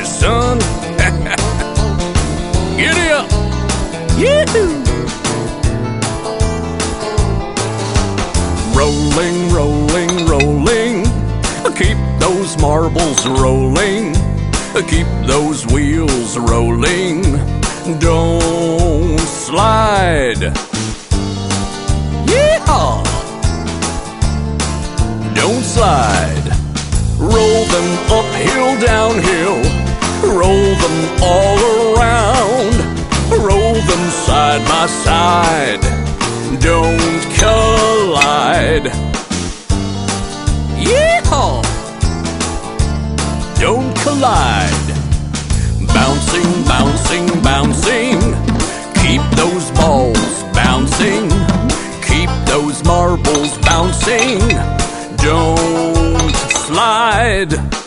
practice, son. Giddy up. Yoo-hoo. Rolling, rolling, rolling. Keep those marbles rolling. Keep those wheels rolling. Don't slide. Yeehaw! Don't slide. Roll them uphill, downhill. Roll them all around. Roll them side by side. Don't collide. Yeehaw! Don't collide. Bouncing, bouncing, bouncing. Keep those balls bouncing. Keep those marbles bouncing. Don't slide.